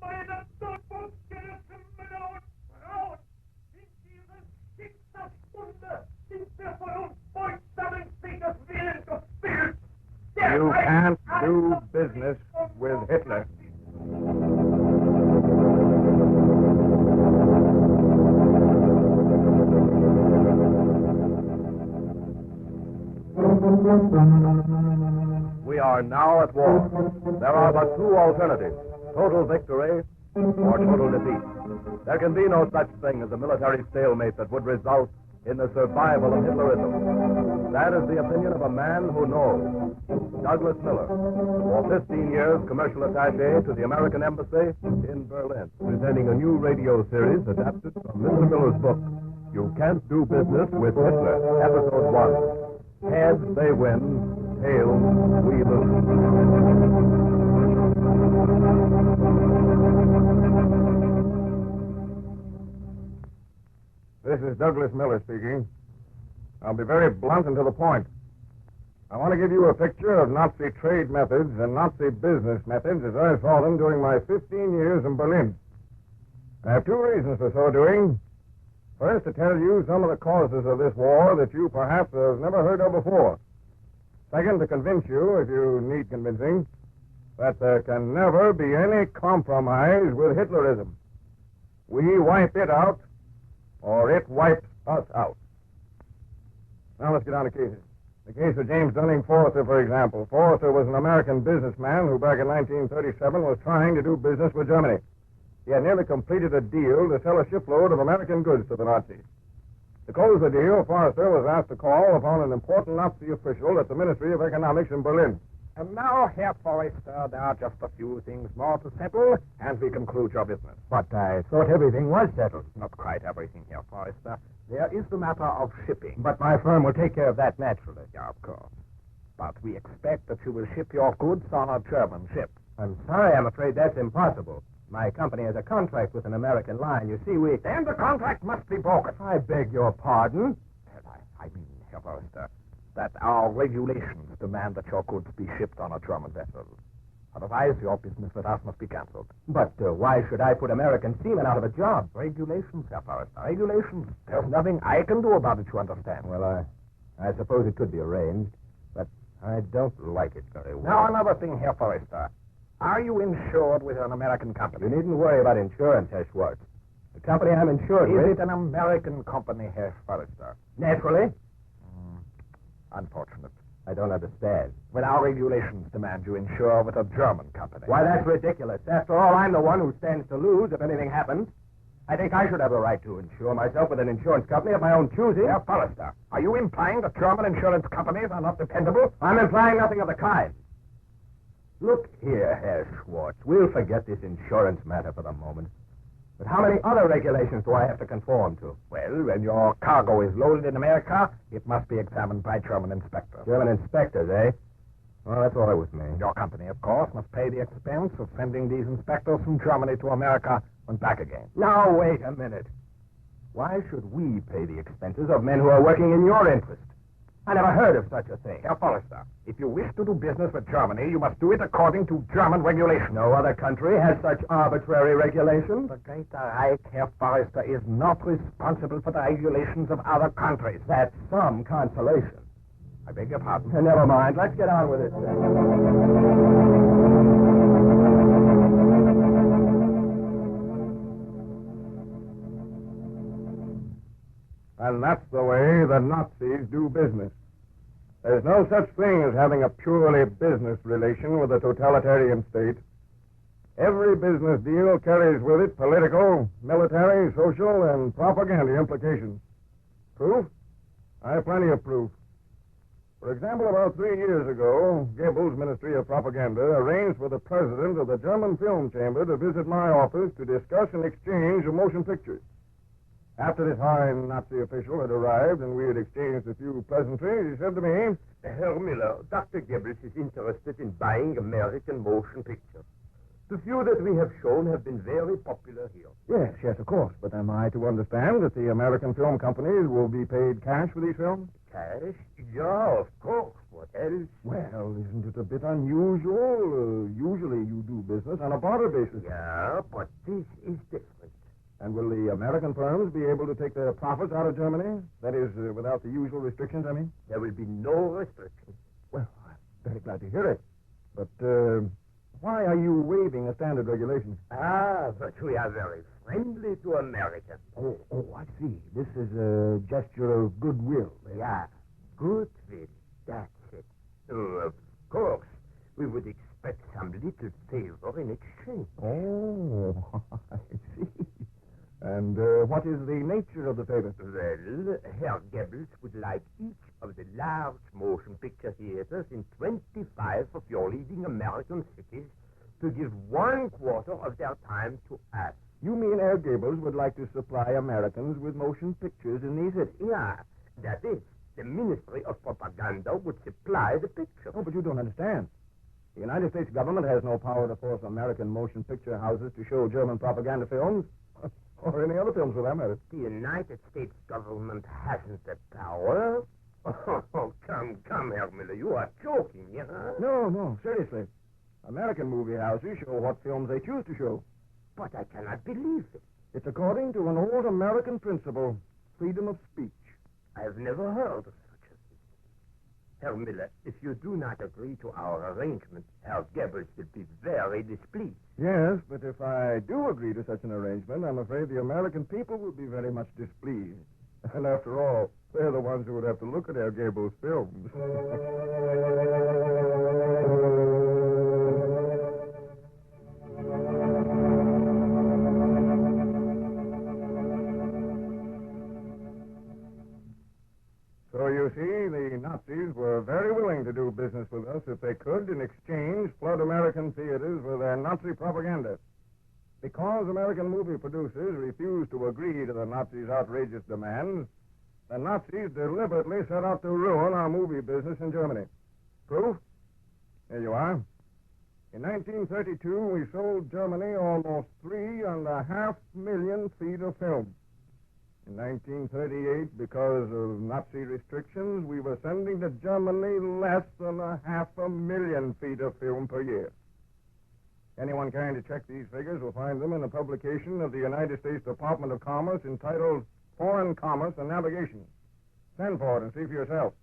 meine Notebook-Gerichteten und Frauen, in dieser Schicksalsstunde sind wir von uns beugsamen Sieges Willen gefüllt. You can't do business with Hitler. We are now at war. There are but two alternatives, total victory or total defeat. There can be no such thing as a military stalemate that would result in the survival of Hitlerism. That is the opinion of a man who knows. Douglas Miller, for 15 years commercial attaché to the American Embassy in Berlin, presenting a new radio series adapted from Mr. Miller's book, You Can't Do Business with Hitler, Episode 1. Heads they win, tails we lose. This is Douglas Miller speaking. I'll be very blunt and to the point. I want to give you a picture of Nazi trade methods and Nazi business methods as I saw them during my 15 years in Berlin. I have two reasons for so doing. First, to tell you some of the causes of this war that you perhaps have never heard of before. Second, to convince you, if you need convincing, that there can never be any compromise with Hitlerism. We wipe it out, or it wipes us out. Now let's get on to cases. The case of James Dunning Forrester, for example. Forrester was an American businessman who back in 1937 was trying to do business with Germany. He had nearly completed a deal to sell a shipload of American goods to the Nazis. To close the deal, Forrester was asked to call upon an important Nazi official at the Ministry of Economics in Berlin. And now, Herr Forrester, there are just a few things more to settle, and we conclude your business. But I thought everything was settled. Not quite everything, Herr Forrester. There is the matter of shipping. But my firm will take care of that naturally. Yeah, of course. But we expect that you will ship your goods on a German ship. I'm sorry, I'm afraid that's impossible. My company has a contract with an American line. You see, we... Then the contract must be broken. I beg your pardon? I mean, Herr Forrester, that our regulations demand that your goods be shipped on a German vessel. Otherwise, your business with us must be cancelled. But why should I put American seamen out of a job? Regulations, Herr Forrester, regulations. There's nothing I can do about it, you understand. Well, I suppose it could be arranged, but I don't like it very well. Now, another thing, Herr Forrester. Are you insured with an American company? You needn't worry about insurance, Herr Schwartz. The company I'm insured with... Is it an American company, Herr Forrester? Naturally. Unfortunate. I don't understand. Well, our regulations demand you insure with a German company. Why, that's ridiculous. After all, I'm the one who stands to lose if anything happens. I think I should have the right to insure myself with an insurance company of my own choosing. Herr Forrester, are you implying that German insurance companies are not dependable? I'm implying nothing of the kind. Look here, Herr Schwartz. We'll forget this insurance matter for the moment. But how many other regulations do I have to conform to? Well, when your cargo is loaded in America, it must be examined by German inspectors. German inspectors, eh? Well, that's all right with me. Your company, of course, must pay the expense of sending these inspectors from Germany to America and back again. Now, wait a minute. Why should we pay the expenses of men who are working in your interest? I never heard of such a thing. Herr Forrester, if you wish to do business with Germany, you must do it according to German regulations. No other country has such arbitrary regulations. The Greater Reich, Herr Forrester, is not responsible for the regulations of other countries. That's some consolation. I beg your pardon. Never mind. Let's get on with it then. And that's the way the Nazis do business. There's no such thing as having a purely business relation with a totalitarian state. Every business deal carries with it political, military, social, and propaganda implications. Proof? I have plenty of proof. For example, about 3 years ago, Goebbels' Ministry of Propaganda arranged for the president of the German Film Chamber to visit my office to discuss an exchange of motion pictures. After this high Nazi official had arrived and we had exchanged a few pleasantries, he said to me, Herr Miller, Dr. Goebbels is interested in buying American motion pictures. The few that we have shown have been very popular here. Yes, yes, of course. But am I to understand that the American film companies will be paid cash for these films? Cash? Yeah, of course. What else? Well, isn't it a bit unusual? Usually you do business on a barter basis. Yeah, but this is different. And will the American firms be able to take their profits out of Germany? That is, without the usual restrictions, I mean? There will be no restrictions. Well, I'm very glad to hear it. But why are you waiving a standard regulation? But we are very friendly to Americans. Oh, I see. This is a gesture of goodwill. Yeah, goodwill. That's it. Of course, we would expect some little favor in exchange. Oh, I see. And what is the nature of the favor? Well, Herr Goebbels would like each of the large motion picture theaters in 25 of your leading American cities to give 1/4 of their time to us. You mean Herr Goebbels would like to supply Americans with motion pictures in these cities? Yeah, that is. The Ministry of Propaganda would supply the picture. Oh, but you don't understand. The United States government has no power to force American motion picture houses to show German propaganda films. Or any other films for that matter. The United States government hasn't the power. Oh, come, Herr Miller. You are joking, yeah? No, seriously. American movie houses show what films they choose to show. But I cannot believe it. It's according to an old American principle, freedom of speech. I've never heard of such a thing. Herr Miller, if you do not agree to our arrangement, Herr Goebbels will be very displeased. Yes, but if I do agree to such an arrangement, I'm afraid the American people will be very much displeased. And after all, they're the ones who would have to look at Herr Goebbels' films. So you see, the Nazis were very willing to do business with us if they could, in exchange, flood American theaters with their Nazi propaganda. Because American movie producers refused to agree to the Nazis' outrageous demands, the Nazis deliberately set out to ruin our movie business in Germany. Proof? Here you are. In 1932, we sold Germany almost 3.5 million feet of film. In 1938, because of Nazi restrictions, we were sending to Germany less than 500,000 feet of film per year. Anyone caring to check these figures will find them in a publication of the United States Department of Commerce entitled Foreign Commerce and Navigation. Send for it and see for yourself.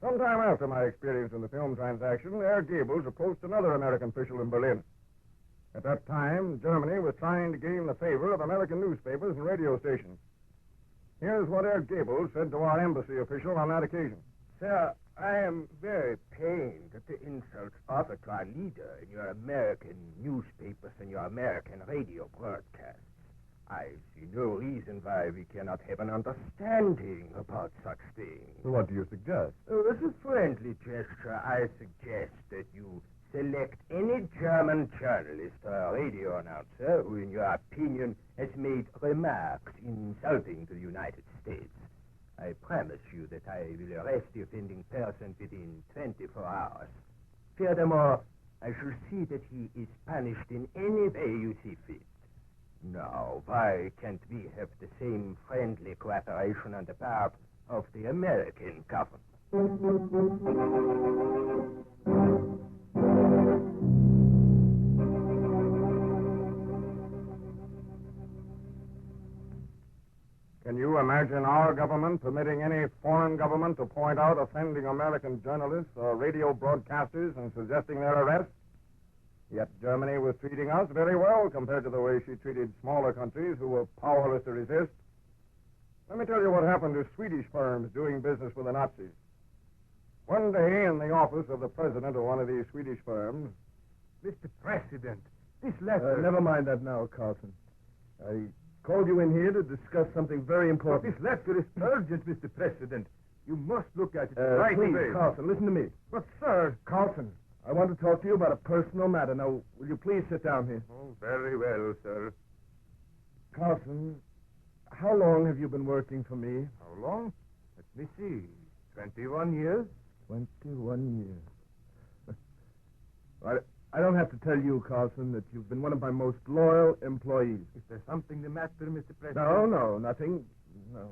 Sometime after my experience in the film transaction, Herr Goebbels approached another American official in Berlin. At that time, Germany was trying to gain the favor of American newspapers and radio stations. Here's what Herr Goebbels said to our embassy official on that occasion. Sir, I am very pained at the insults offered to our leader in your American newspapers and your American radio broadcasts. I see no reason why we cannot have an understanding about such things. What do you suggest? As a friendly gesture, I suggest that you select any German journalist or radio announcer who, in your opinion, has made remarks insulting to the United States. I promise you that I will arrest the offending person within 24 hours. Furthermore, I shall see that he is punished in any way you see fit. Now, why can't we have the same friendly cooperation on the part of the American government? Can you imagine our government permitting any foreign government to point out offending American journalists or radio broadcasters and suggesting their arrest? Yet Germany was treating us very well compared to the way she treated smaller countries who were powerless to resist. Let me tell you what happened to Swedish firms doing business with the Nazis. One day in the office of the president of one of these Swedish firms... Mr. President, this letter... Never mind that now, Carlson. I called you in here to discuss something very But important. this letter is urgent, Mr. President. You must look at it right Please, away. Carlson, listen to me. But, sir... Carlson, I want to talk to you about a personal matter. Now, will you please sit down here? Oh, very well, sir. Carlson, how long have you been working for me? How long? Let me see. 21 years? 21 years. I don't have to tell you, Carlson, that you've been one of my most loyal employees. Is there something the matter, Mr. President? No, nothing. No.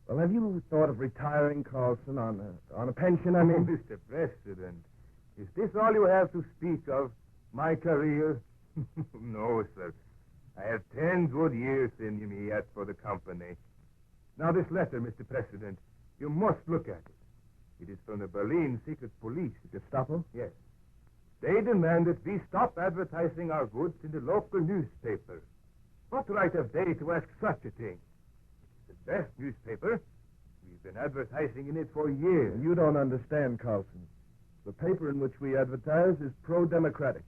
Well, have you thought of retiring, Carlson, on a pension, I mean? Mr. President, is this all you have to speak of? My career? No, sir. I have 10 good years in me yet for the company. Now, this letter, Mr. President, you must look at it. It is from the Berlin Secret Police. Gestapo? Yes. They demand that we stop advertising our goods in the local newspaper. What right have they to ask such a thing? It's the best newspaper. We've been advertising in it for years. You don't understand, Carlson. The paper in which we advertise is pro-democratic.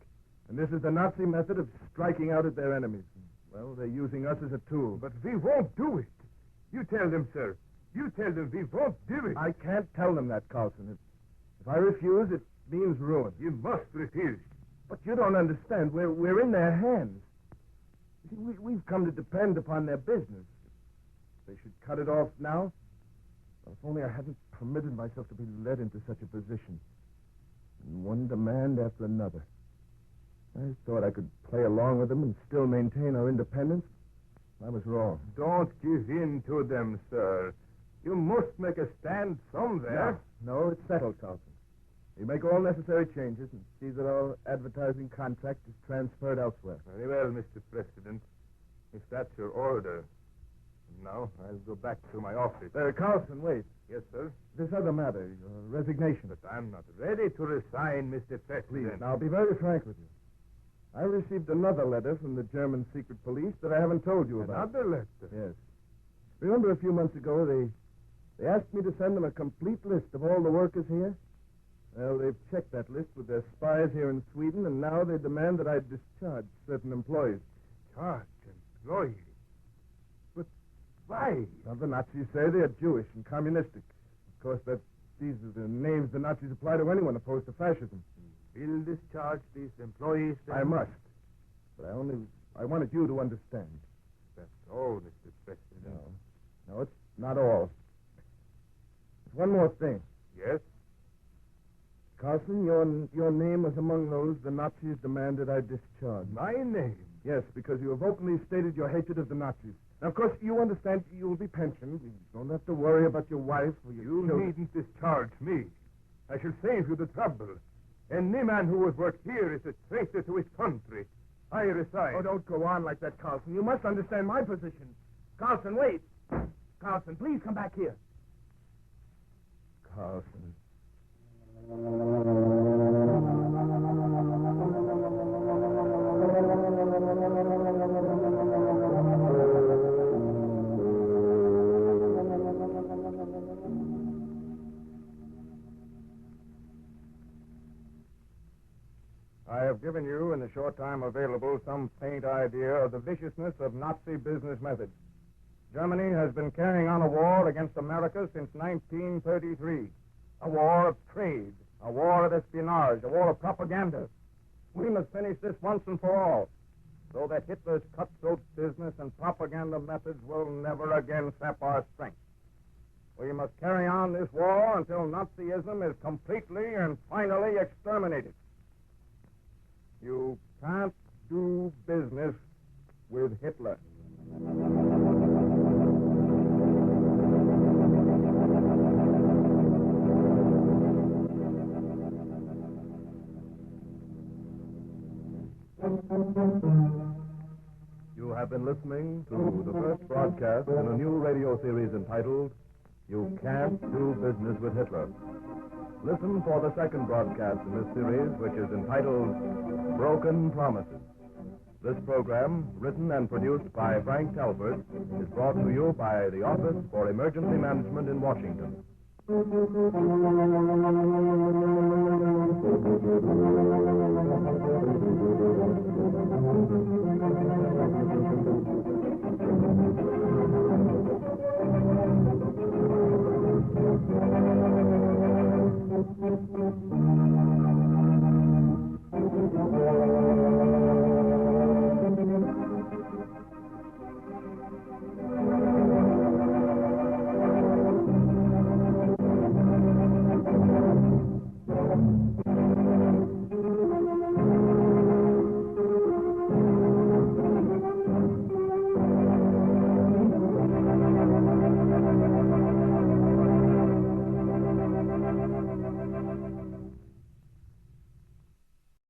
And this is the Nazi method of striking out at their enemies. Well, they're using us as a tool. But we won't do it. You tell them, sir. You tell them we won't do it. I can't tell them that, Carlson. If I refuse, it means ruin. You must refuse. But you don't understand. We're in their hands. You see, we've come to depend upon their business. They should cut it off now. Well, if only I hadn't permitted myself to be led into such a position. And one demand after another. I thought I could play along with them and still maintain our independence. I was wrong. Don't give in to them, sir. You must make a stand somewhere. No, it's settled, Carlson. You make all necessary changes and see that our advertising contract is transferred elsewhere. Very well, Mr. President. If that's your order. Now, I'll go back to my office. Carlson, wait. Yes, sir? This other matter, your resignation. But I'm not ready to resign, Mr. President. Please, now, I'll be very frank with you. I received another letter from the German secret police that I haven't told you about. Another letter? Yes. Remember a few months ago, they asked me to send them a complete list of all the workers here? Well, they've checked that list with their spies here in Sweden, and now they demand that I discharge certain employees. Charge employees? But why? Now, the Nazis say they're Jewish and communistic. Of course, these are the names the Nazis apply to anyone opposed to fascism. Will discharge these employees, then? I must. But I wanted you to understand. That's all, Mr. President. No, it's not all. There's one more thing. Yes? Carlson, your name was among those the Nazis demanded I discharge. My name? Yes, because you have openly stated your hatred of the Nazis. Now, of course, you understand you'll be pensioned. You don't have to worry about your wife or your You children. needn't discharge me. I shall save you the trouble. Any man who has worked here is a traitor to his country. I resign. Oh, don't go on like that, Carlson. You must understand my position. Carlson, wait. Carlson, please come back here. Carlson. I have given you, in the short time available, some faint idea of the viciousness of Nazi business methods. Germany has been carrying on a war against America since 1933. A war of trade, a war of espionage, a war of propaganda. We must finish this once and for all, so that Hitler's cutthroat business and propaganda methods will never again sap our strength. We must carry on this war until Nazism is completely and finally exterminated. You can't do business with Hitler. You have been listening to the first broadcast in a new radio series entitled You Can't Do Business with Hitler. Listen for the second broadcast in this series, which is entitled Broken Promises. This program, written and produced by Frank Telford, is brought to you by the Office for Emergency Management in Washington.